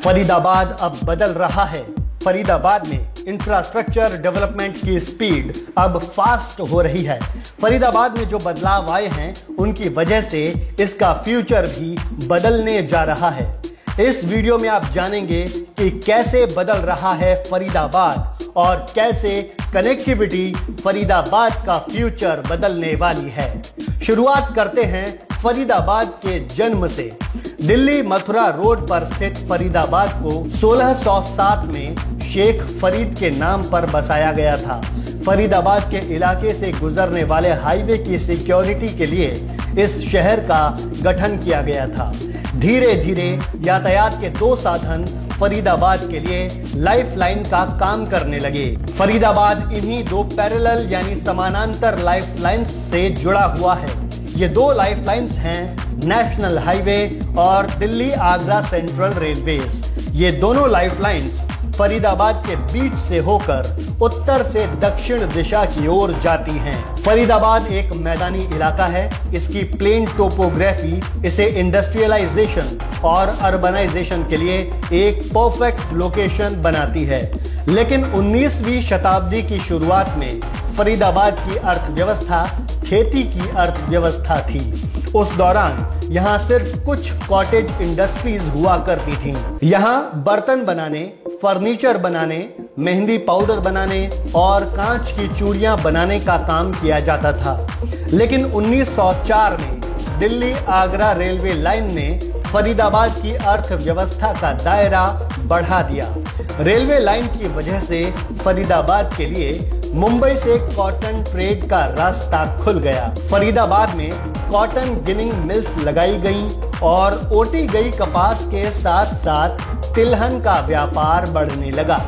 फरीदाबाद अब बदल रहा है। फरीदाबाद में इंफ्रास्ट्रक्चर डेवलपमेंट की स्पीड अब फास्ट हो रही है। फरीदाबाद में जो बदलाव आए हैं उनकी वजह से इसका फ्यूचर भी बदलने जा रहा है। इस वीडियो में आप जानेंगे कि कैसे बदल रहा है फरीदाबाद और कैसे कनेक्टिविटी फरीदाबाद का फ्यूचर बदलने वाली है। शुरुआत करते हैं फरीदाबाद के जन्म से। दिल्ली मथुरा रोड पर स्थित फरीदाबाद को 1607 में शेख फरीद के नाम पर बसाया गया था। फरीदाबाद के इलाके से गुजरने वाले हाईवे की सिक्योरिटी के लिए इस शहर का गठन किया गया था। धीरे धीरे यातायात के दो साधन फरीदाबाद के लिए लाइफलाइन का काम करने लगे। फरीदाबाद इन्हीं दो पैरेलल यानी समानांतर लाइफलाइंस से जुड़ा हुआ है। ये दो लाइफलाइंस हैं नेशनल हाईवे और दिल्ली आगरा सेंट्रल रेलवेज। ये दोनों लाइफलाइंस फरीदाबाद के बीच से होकर उत्तर से दक्षिण दिशा की ओर जाती हैं। फरीदाबाद एक मैदानी इलाका है। इसकी प्लेन टोपोग्राफी इसे इंडस्ट्रियलाइजेशन और अर्बनाइजेशन के लिए एक परफेक्ट लोकेशन बनाती है। लेकिन 19वीं शताब्दी की शुरुआत में फरीदाबाद की अर्थव्यवस्था खेती की अर्थव्यवस्था थी। उस दौरान यहाँ सिर्फ कुछ कॉटेज इंडस्ट्रीज हुआ करती थीं। यहाँ बर्तन बनाने, फर्नीचर बनाने, मेहंदी पाउडर बनाने और कांच की चूड़ियां बनाने का काम किया जाता था। लेकिन 1904 में दिल्ली आगरा रेलवे लाइन ने फरीदाबाद की अर्थव्यवस्था का दायरा बढ़ा दिया। रेलवे लाइन की वजह से फरीदाबाद के लिए मुंबई से कॉटन ट्रेड का रास्ता खुल गया। फरीदाबाद में कॉटन गिनिंग मिल्स लगाई गईं और ओटी गई कपास के साथ साथ तिलहन का व्यापार बढ़ने लगा।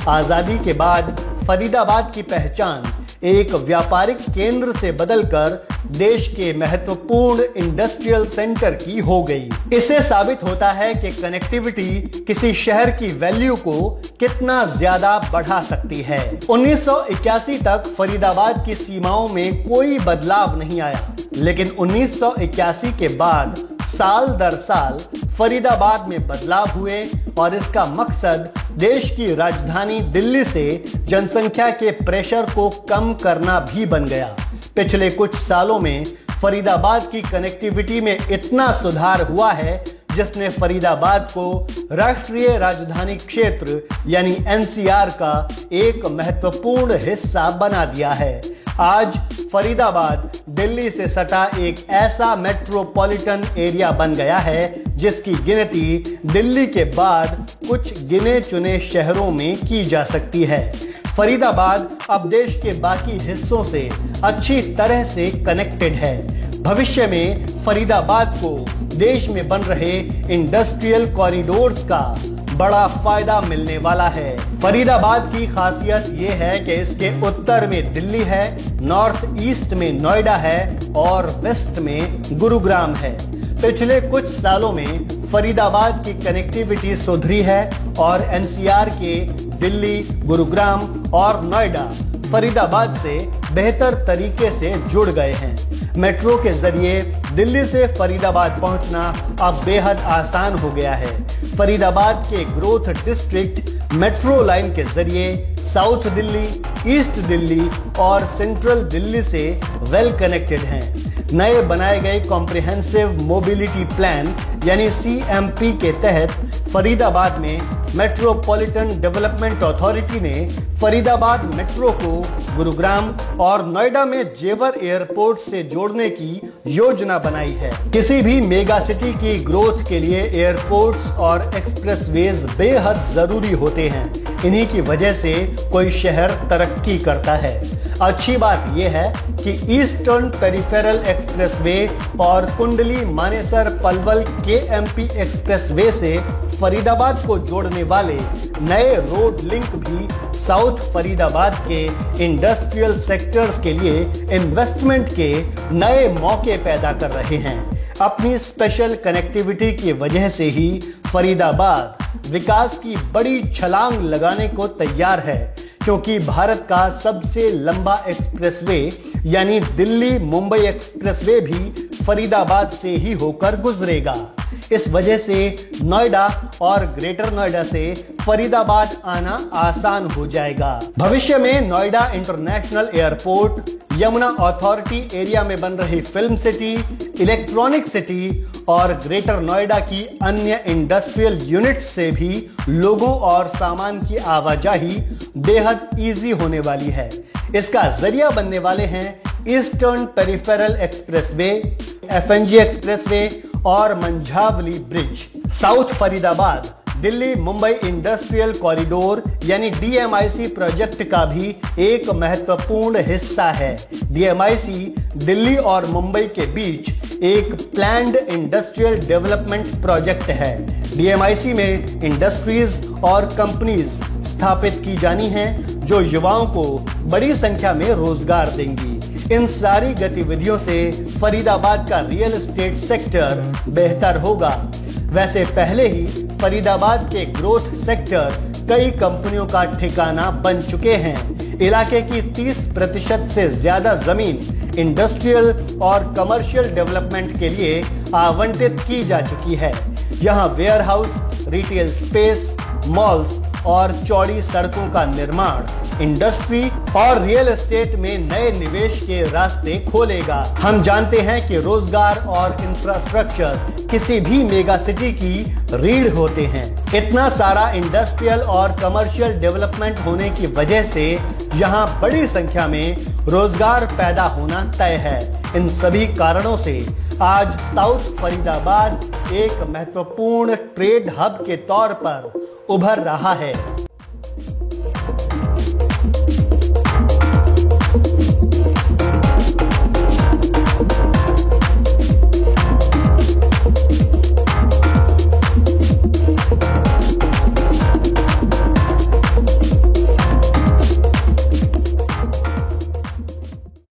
आजादी के बाद फरीदाबाद की पहचान एक व्यापारिक केंद्र से बदलकर देश के महत्वपूर्ण इंडस्ट्रियल सेंटर की हो गई। इससे साबित होता है कि कनेक्टिविटी किसी शहर की वैल्यू को कितना ज्यादा बढ़ा सकती है। 1981 तक फरीदाबाद की सीमाओं में कोई बदलाव नहीं आया, लेकिन 1981 के बाद साल दर साल फरीदाबाद में बदलाव हुए और इसका मकसद देश की राजधानी दिल्ली से जनसंख्या के प्रेशर को कम करना भी बन गया। पिछले कुछ सालों में फरीदाबाद की कनेक्टिविटी में इतना सुधार हुआ है जिसने फरीदाबाद को राष्ट्रीय राजधानी क्षेत्र यानी एनसीआर का एक महत्वपूर्ण हिस्सा बना दिया है। आज फरीदाबाद दिल्ली से सटा एक ऐसा मेट्रोपॉलिटन एरिया बन गया है जिसकी गिनती दिल्ली के बाद कुछ गिने चुने शहरों में की जा सकती है। फरीदाबाद अब देश के बाकी हिस्सों से अच्छी तरह से कनेक्टेड है। भविष्य में फरीदाबाद को देश में बन रहे इंडस्ट्रियल कॉरिडोर्स का बड़ा फायदा मिलने वाला है। फरीदाबाद की खासियत यह है कि इसके उत्तर में दिल्ली है, नॉर्थ ईस्ट में नोएडा है और वेस्ट में गुरुग्राम है। पिछले कुछ सालों में फरीदाबाद की कनेक्टिविटी सुधरी है और एनसीआर के दिल्ली, गुरुग्राम और नोएडा फरीदाबाद से बेहतर तरीके से जुड़ गए हैं। मेट्रो के जरिए दिल्ली से फरीदाबाद पहुंचना अब बेहद आसान हो गया है। फरीदाबाद के ग्रोथ डिस्ट्रिक्ट मेट्रो लाइन के जरिए साउथ दिल्ली, ईस्ट दिल्ली और सेंट्रल दिल्ली से वेल कनेक्टेड हैं। नए बनाए गए कॉम्प्रिहेंसिव मोबिलिटी प्लान यानी सीएमपी के तहत फरीदाबाद में मेट्रोपॉलिटन डेवलपमेंट अथॉरिटी ने फरीदाबाद मेट्रो को गुरुग्राम और नोएडा में जेवर एयरपोर्ट से जोड़ने की योजना बनाई है। किसी भी मेगा सिटी की ग्रोथ के लिए एयरपोर्ट्स और एक्सप्रेसवेज बेहद जरूरी होते हैं। इन्हीं की वजह से कोई शहर तरक्की करता है। अच्छी बात यह है कि ईस्टर्न पेरिफेरल एक्सप्रेसवे और कुंडली मानेसर पलवल केएमपी एक्सप्रेसवे से फरीदाबाद को जोड़ने वाले नए रोड लिंक भी साउथ फरीदाबाद के इंडस्ट्रियल सेक्टर्स के लिए इन्वेस्टमेंट के नए मौके पैदा कर रहे हैं। अपनी स्पेशल कनेक्टिविटी की वजह से ही फरीदाबाद विकास की बड़ी छलांग लगाने को तैयार है, क्योंकि भारत का सबसे लंबा एक्सप्रेसवे यानी दिल्ली मुंबई एक्सप्रेसवे भी फरीदाबाद से ही होकर गुजरेगा। इस वजह से नोएडा और ग्रेटर नोएडा से फरीदाबाद आना आसान हो जाएगा। भविष्य में Noida international airport, Yamuna authority area में बन रही फिल्म सिटी, इलेक्ट्रॉनिक सिटी और ग्रेटर नोएडा की अन्य इंडस्ट्रियल यूनिट्स से भी लोगों और सामान की आवाजाही बेहद इजी होने वाली है। इसका जरिया बनने वाले हैं eastern peripheral expressway, FNG expressway और Manjhawali bridge. South Faridabad Delhi Mumbai industrial corridor यानी डीएमआईसी प्रोजेक्ट का भी एक महत्वपूर्ण हिस्सा है। डीएमआईसी दिल्ली और मुंबई के बीच एक प्लान्ड इंडस्ट्रियल डेवलपमेंट प्रोजेक्ट है। डीएमआईसी में इंडस्ट्रीज और कंपनीज स्थापित की जानी हैं जो युवाओं को बड़ी संख्या में रोजगार देंगी। इन सारी गतिविधियों से फरीदाबाद का रियल एस्टेट सेक्टर बेहतर होगा। वैसे पहले ही फरीदाबाद के ग्रोथ सेक्टर कई कंपनियों का ठिकाना बन चुके हैं। इलाके की 30% से ज्यादा जमीन इंडस्ट्रियल और कमर्शियल डेवलपमेंट के लिए आवंटित की जा चुकी है। यहाँ वेयरहाउस, रिटेल स्पेस, मॉल्स और चौड़ी सड़कों का निर्माण इंडस्ट्री और रियल एस्टेट में नए निवेश के रास्ते खोलेगा। हम जानते हैं कि रोजगार और इंफ्रास्ट्रक्चर किसी भी मेगा सिटी की रीढ़ होते हैं। इतना सारा इंडस्ट्रियल और कमर्शियल डेवलपमेंट होने की वजह से यहाँ बड़ी संख्या में रोजगार पैदा होना तय है। इन सभी कारणों से आज साउथ फरीदाबाद एक महत्वपूर्ण ट्रेड हब के तौर पर उभर रहा है।